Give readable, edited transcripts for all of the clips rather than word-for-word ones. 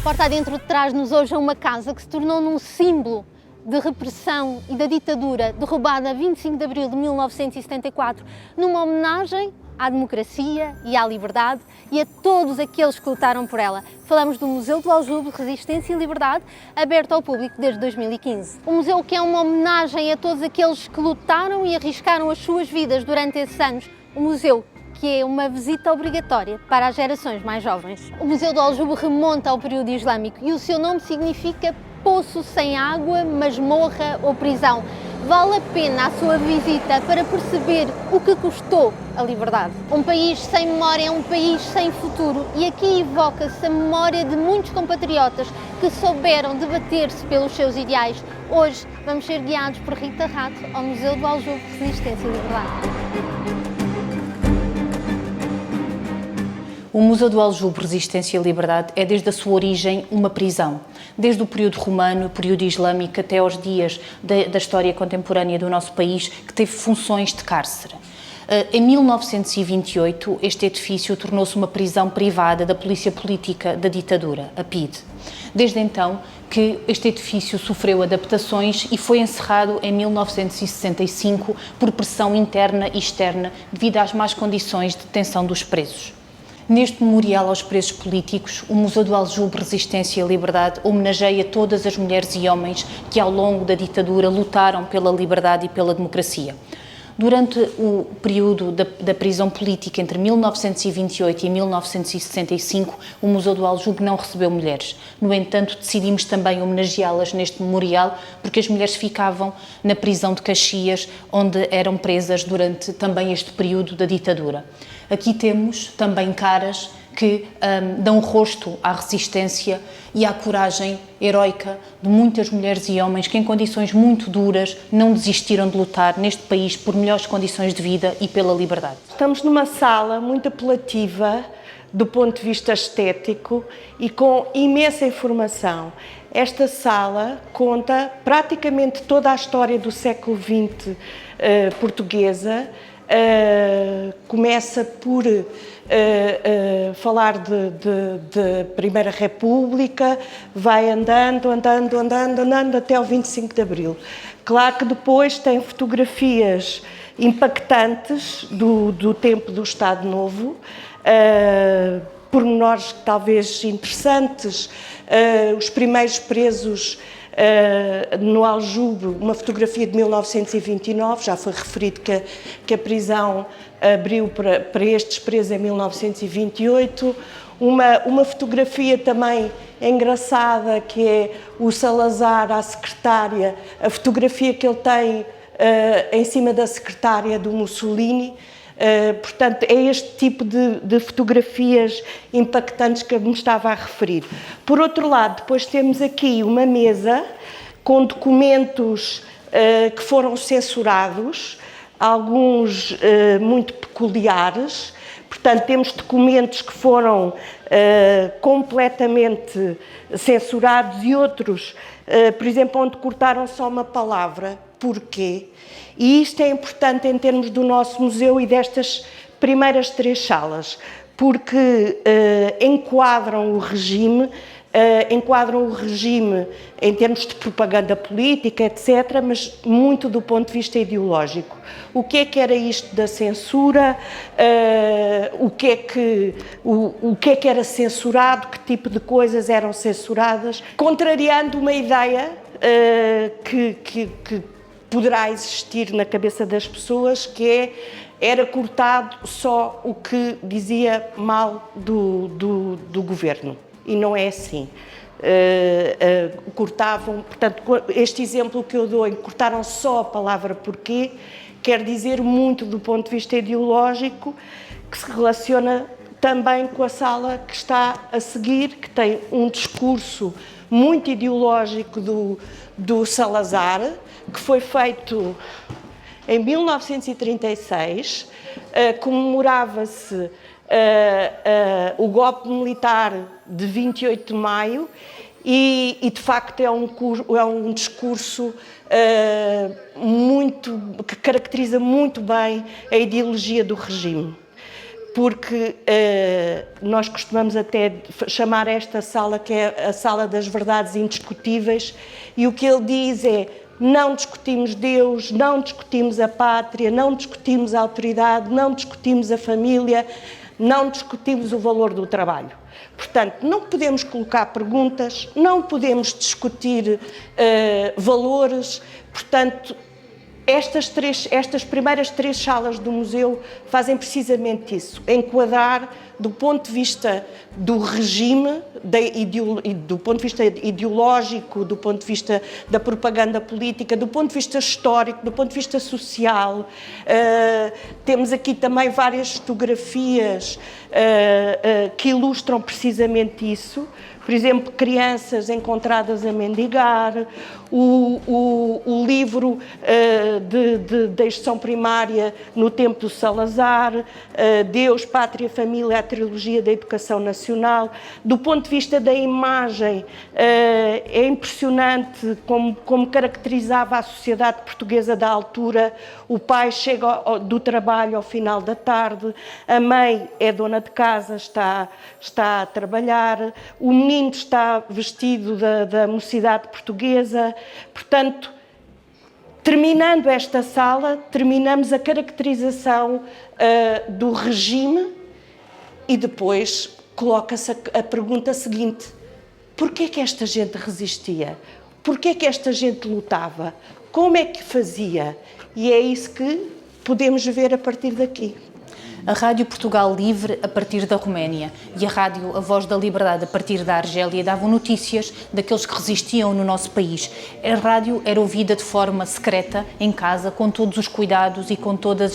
Porta adentro traz-nos hoje a uma casa que se tornou num símbolo de repressão e da ditadura derrubada a 25 de abril de 1974, numa homenagem à democracia e à liberdade e a todos aqueles que lutaram por ela. Falamos do Museu do Aljube Resistência e Liberdade, aberto ao público desde 2015. Um museu que é uma homenagem a todos aqueles que lutaram e arriscaram as suas vidas durante esses anos. Um museu que é uma visita obrigatória para as gerações mais jovens. O Museu do Aljube remonta ao período islâmico e o seu nome significa poço sem água, masmorra ou prisão. Vale a pena a sua visita para perceber o que custou a liberdade. Um país sem memória é um país sem futuro e aqui evoca-se a memória de muitos compatriotas que souberam debater-se pelos seus ideais. Hoje vamos ser guiados por Rita Rato ao Museu do Aljube Resistência e Liberdade. O Museu do Aljube Resistência e Liberdade é desde a sua origem uma prisão. Desde o período romano, o período islâmico, até aos dias da história contemporânea do nosso país, que teve funções de cárcere. Em 1928, este edifício tornou-se uma prisão privada da polícia política da ditadura, a PIDE. Desde então que este edifício sofreu adaptações e foi encerrado em 1965 por pressão interna e externa devido às más condições de detenção dos presos. Neste memorial aos presos políticos, o Museu do Aljube Resistência e Liberdade homenageia todas as mulheres e homens que ao longo da ditadura lutaram pela liberdade e pela democracia. Durante o período da prisão política entre 1928 e 1965, o Museu do Aljube não recebeu mulheres. No entanto, decidimos também homenageá-las neste memorial, porque as mulheres ficavam na prisão de Caxias, onde eram presas durante também este período da ditadura. Aqui temos também caras que dão rosto à resistência e à coragem heroica de muitas mulheres e homens que, em condições muito duras, não desistiram de lutar neste país por melhores condições de vida e pela liberdade. Estamos numa sala muito apelativa do ponto de vista estético e com imensa informação. Esta sala conta praticamente toda a história do século XX portuguesa. Começa por falar de Primeira República, vai andando até ao 25 de Abril. Claro que depois tem fotografias impactantes do tempo do Estado Novo, pormenores talvez interessantes, os primeiros presos no Aljube, uma fotografia de 1929, já foi referido que a prisão abriu para estes presos em 1928, uma fotografia também engraçada que é o Salazar à secretária, a fotografia que ele tem em cima da secretária do Mussolini. Portanto, é este tipo de fotografias impactantes que eu me estava a referir. Por outro lado, depois temos aqui uma mesa com documentos que foram censurados, alguns muito peculiares. Portanto, temos documentos que foram completamente censurados e outros, por exemplo, onde cortaram só uma palavra. Porquê? E isto é importante em termos do nosso museu e destas primeiras 3 salas, porque enquadram o regime em termos de propaganda política, etc., mas muito do ponto de vista ideológico. O que era isto da censura? O que é que era censurado? Que tipo de coisas eram censuradas? Contrariando uma ideia que poderá existir na cabeça das pessoas, que era cortado só o que dizia mal do governo. E não é assim. Cortavam, portanto, este exemplo que eu dou em que cortaram só a palavra porquê, quer dizer muito do ponto de vista ideológico, que se relaciona também com a sala que está a seguir, que tem um discurso muito ideológico do Salazar, que foi feito em 1936, comemorava-se o golpe militar de 28 de maio e de facto é um discurso que caracteriza muito bem a ideologia do regime. porque nós costumamos até chamar esta sala que é a sala das verdades indiscutíveis, e o que ele diz é: não discutimos Deus, não discutimos a pátria, não discutimos a autoridade, não discutimos a família, não discutimos o valor do trabalho. Portanto, não podemos colocar perguntas, não podemos discutir valores. Portanto, estas primeiras 3 salas do museu fazem precisamente isso, enquadrar do ponto de vista do regime, do ponto de vista ideológico, do ponto de vista da propaganda política, do ponto de vista histórico, do ponto de vista social. Temos aqui também várias fotografias que ilustram precisamente isso. Por exemplo, crianças encontradas a mendigar, o livro da instrução primária no tempo do Salazar, Deus, Pátria, Família, a trilogia da educação nacional. Do ponto de vista da imagem, é impressionante como caracterizava a sociedade portuguesa da altura. O pai chega do trabalho ao final da tarde, a mãe é dona de casa, está a trabalhar, o menino está vestido da mocidade portuguesa. Portanto, terminando esta sala, terminamos a caracterização do regime e depois coloca-se a pergunta seguinte: porquê que esta gente resistia? Porquê que esta gente lutava? Como é que fazia? E é isso que podemos ver a partir daqui. A Rádio Portugal Livre, a partir da Roménia, e a Rádio A Voz da Liberdade, a partir da Argélia, davam notícias daqueles que resistiam no nosso país. A rádio era ouvida de forma secreta, em casa, com todos os cuidados e com toda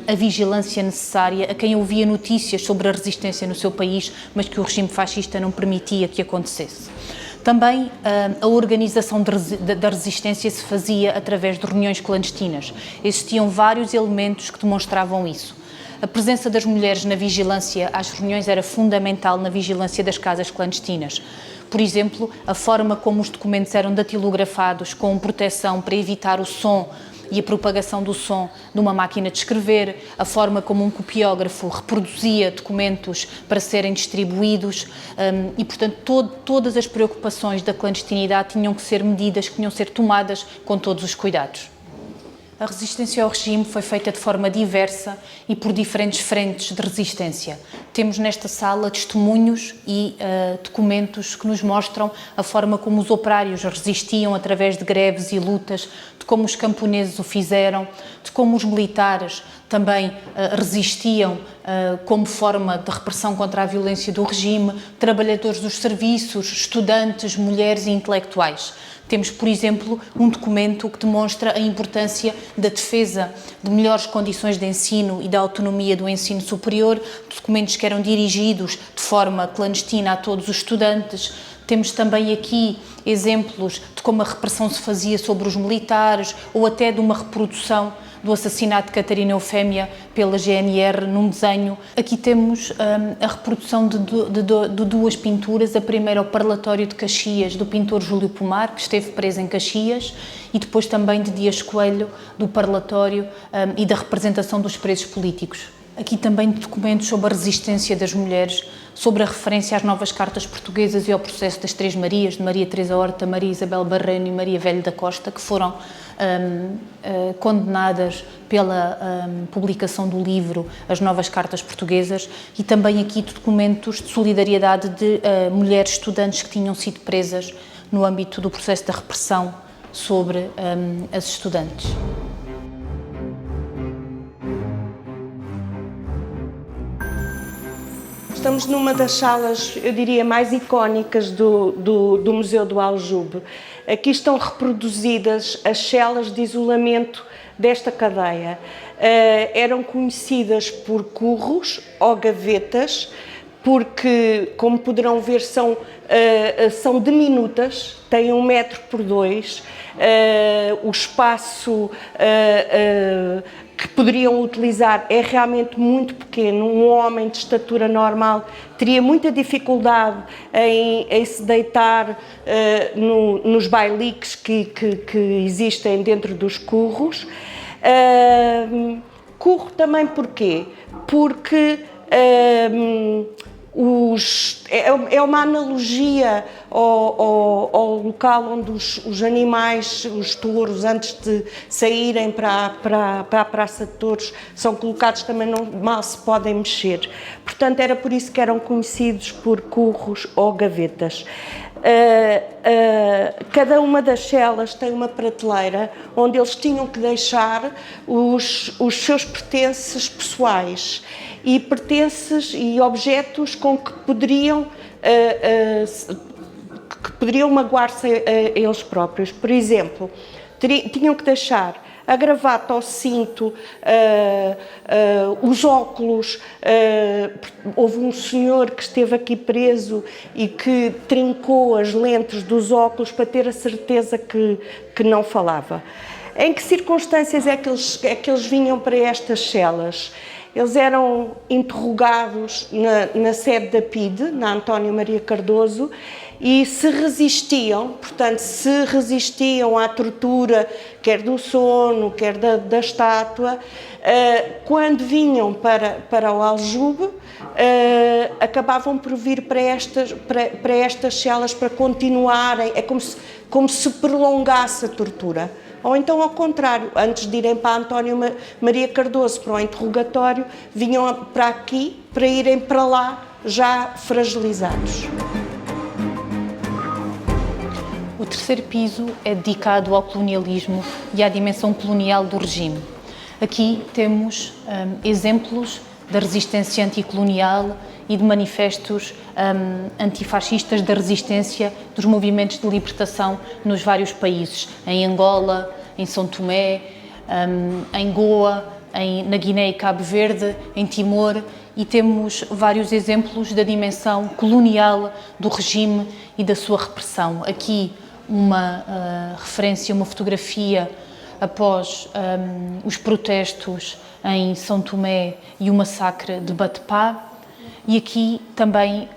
a vigilância necessária a quem ouvia notícias sobre a resistência no seu país, mas que o regime fascista não permitia que acontecesse. Também a organização da resistência se fazia através de reuniões clandestinas. Existiam vários elementos que demonstravam isso. A presença das mulheres na vigilância às reuniões era fundamental na vigilância das casas clandestinas. Por exemplo, a forma como os documentos eram datilografados com proteção para evitar o som e a propagação do som de uma máquina de escrever, a forma como um copiógrafo reproduzia documentos para serem distribuídos e, portanto, todas as preocupações da clandestinidade tinham que ser medidas, que tinham que ser tomadas com todos os cuidados. A resistência ao regime foi feita de forma diversa e por diferentes frentes de resistência. Temos nesta sala testemunhos e documentos que nos mostram a forma como os operários resistiam através de greves e lutas, de como os camponeses o fizeram, de como os militares também resistiam como forma de repressão contra a violência do regime, trabalhadores dos serviços, estudantes, mulheres e intelectuais. Temos, por exemplo, um documento que demonstra a importância da defesa de melhores condições de ensino e da autonomia do ensino superior, documentos que eram dirigidos de forma clandestina a todos os estudantes. Temos também aqui exemplos de como a repressão se fazia sobre os militares ou até de uma reprodução do assassinato de Catarina Eufémia pela GNR num desenho. Aqui temos a reprodução de duas pinturas, a primeira ao Parlatório de Caxias, do pintor Júlio Pomar, que esteve preso em Caxias, e depois também de Dias Coelho, do Parlatório e da representação dos presos políticos. Aqui também documentos sobre a resistência das mulheres, sobre a referência às novas cartas portuguesas e ao processo das Três Marias, de Maria Teresa Horta, Maria Isabel Barreiro e Maria Velho da Costa, que foram condenadas pela publicação do livro As Novas Cartas Portuguesas, e também aqui documentos de solidariedade de mulheres estudantes que tinham sido presas no âmbito do processo da repressão sobre as estudantes. Estamos numa das salas, eu diria, mais icónicas do Museu do Aljube. Aqui estão reproduzidas as celas de isolamento desta cadeia. Eram conhecidas por curros ou gavetas, porque, como poderão ver, são diminutas, têm 1 metro por 2, o espaço que poderiam utilizar é realmente muito pequeno. Um homem de estatura normal teria muita dificuldade em se deitar nos bailiques que existem dentro dos curros. Curro também porquê? Porque É uma analogia ao local onde os animais, os touros, antes de saírem para a Praça de Touros, são colocados também, mal se podem mexer. Portanto, era por isso que eram conhecidos por curros ou gavetas. Cada uma das celas tem uma prateleira onde eles tinham que deixar os seus pertences pessoais e pertences e objetos com que poderiam magoar-se a eles próprios. Por exemplo, tinham que deixar a gravata, o cinto, os óculos. Houve um senhor que esteve aqui preso e que trincou as lentes dos óculos para ter a certeza que não falava. Em que circunstâncias é que eles vinham para estas celas? Eles eram interrogados na sede da PIDE, na António Maria Cardoso, e se resistiam, portanto, se resistiam à tortura, quer do sono, quer da estátua, quando vinham para o Aljube, acabavam por vir para estas celas para continuarem, é como se prolongasse a tortura. Ou então, ao contrário, antes de irem para António Maria Cardoso para o interrogatório, vinham para aqui para irem para lá já fragilizados. O terceiro piso é dedicado ao colonialismo e à dimensão colonial do regime. Aqui temos exemplos da resistência anticolonial e de manifestos antifascistas da resistência dos movimentos de libertação nos vários países, em Angola, em São Tomé, em Goa, na Guiné e Cabo Verde, em Timor, e temos vários exemplos da dimensão colonial do regime e da sua repressão. Aqui uma referência, uma fotografia após os protestos em São Tomé e o massacre de Batepá, e aqui também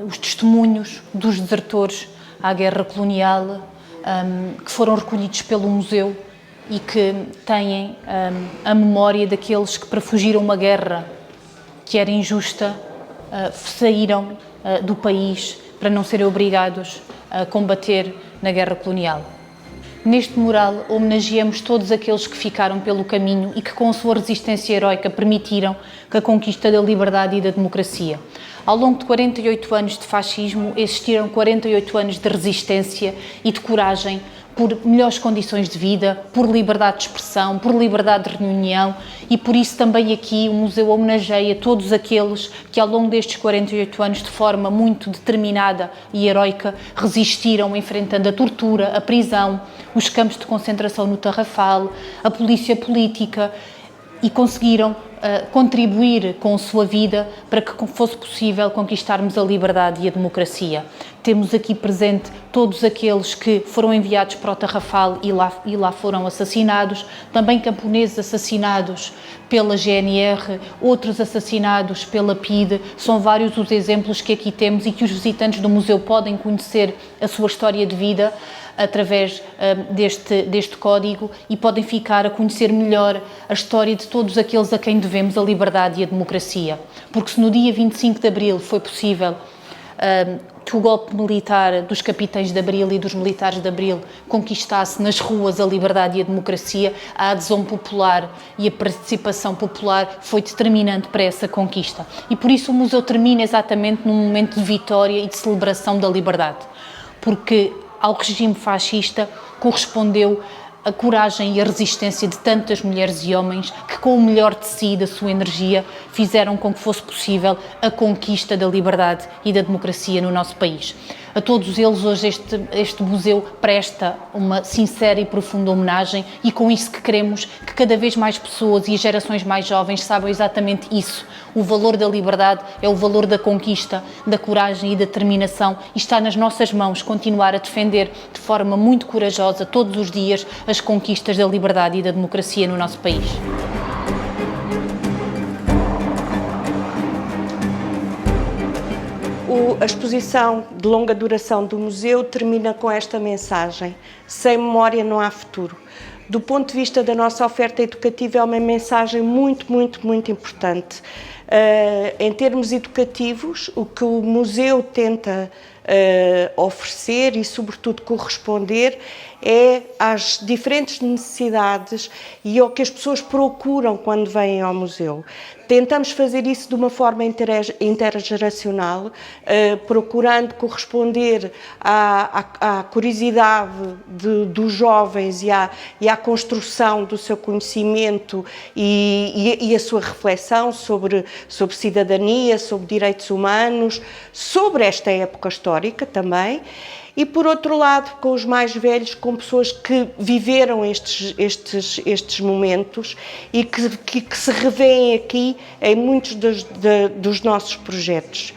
os testemunhos dos desertores à guerra colonial que foram recolhidos pelo museu e que têm a memória daqueles que, para fugir a uma guerra que era injusta, saíram do país para não serem obrigados a combater na guerra colonial. Neste mural homenageamos todos aqueles que ficaram pelo caminho e que, com a sua resistência heroica, permitiram a conquista da liberdade e da democracia. Ao longo de 48 anos de fascismo, existiram 48 anos de resistência e de coragem por melhores condições de vida, por liberdade de expressão, por liberdade de reunião, e por isso também aqui o museu homenageia todos aqueles que, ao longo destes 48 anos, de forma muito determinada e heroica, resistiram enfrentando a tortura, a prisão, os campos de concentração no Tarrafal, a polícia política, e conseguiram contribuir com a sua vida para que fosse possível conquistarmos a liberdade e a democracia. Temos aqui presente todos aqueles que foram enviados para o Tarrafal e lá foram assassinados, também camponeses assassinados pela GNR, outros assassinados pela PIDE. São vários os exemplos que aqui temos e que os visitantes do museu podem conhecer a sua história de vida através deste código, e podem ficar a conhecer melhor a história de todos aqueles a quem devemos a liberdade e a democracia. Porque se no dia 25 de Abril foi possível que o golpe militar dos capitães de Abril e dos militares de Abril conquistasse nas ruas a liberdade e a democracia, a adesão popular e a participação popular foi determinante para essa conquista. E por isso o museu termina exatamente num momento de vitória e de celebração da liberdade. Porque ao regime fascista correspondeu a coragem e a resistência de tantas mulheres e homens que, com o melhor de si e da sua energia, fizeram com que fosse possível a conquista da liberdade e da democracia no nosso país. A todos eles, hoje este museu presta uma sincera e profunda homenagem, e com isso que queremos que cada vez mais pessoas e gerações mais jovens saibam exatamente isso. O valor da liberdade é o valor da conquista, da coragem e da determinação, e está nas nossas mãos continuar a defender de forma muito corajosa, todos os dias, as conquistas da liberdade e da democracia no nosso país. A exposição de longa duração do museu termina com esta mensagem: sem memória não há futuro. do ponto de vista da nossa oferta educativa, é uma mensagem muito, muito, muito importante. Em termos educativos, o que o museu tenta oferecer e, sobretudo, corresponder é às diferentes necessidades e ao que as pessoas procuram quando vêm ao museu. Tentamos fazer isso de uma forma intergeracional, procurando corresponder à curiosidade dos jovens e à construção do seu conhecimento e a sua reflexão sobre cidadania, sobre direitos humanos, sobre esta época histórica também. E, por outro lado, com os mais velhos, com pessoas que viveram estes momentos e que se revêem aqui em muitos dos nossos projetos.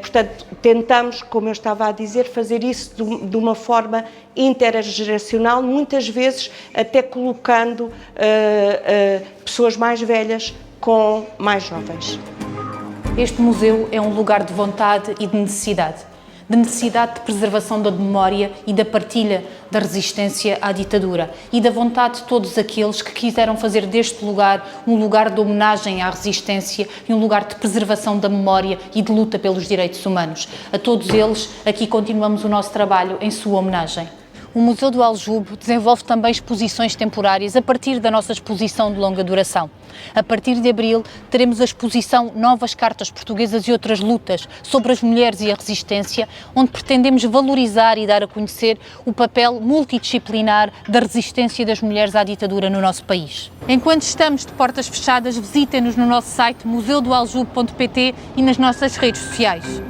Portanto, tentamos, como eu estava a dizer, fazer isso de uma forma intergeracional, muitas vezes até colocando pessoas mais velhas com mais jovens. Este museu é um lugar de vontade e de necessidade de preservação da memória e da partilha da resistência à ditadura e da vontade de todos aqueles que quiseram fazer deste lugar um lugar de homenagem à resistência e um lugar de preservação da memória e de luta pelos direitos humanos. A todos eles, aqui continuamos o nosso trabalho em sua homenagem. O Museu do Aljube desenvolve também exposições temporárias a partir da nossa exposição de longa duração. A partir de abril, teremos a exposição Novas Cartas Portuguesas e Outras Lutas sobre as mulheres e a resistência, onde pretendemos valorizar e dar a conhecer o papel multidisciplinar da resistência das mulheres à ditadura no nosso país. Enquanto estamos de portas fechadas, visitem-nos no nosso site museudoaljube.pt e nas nossas redes sociais.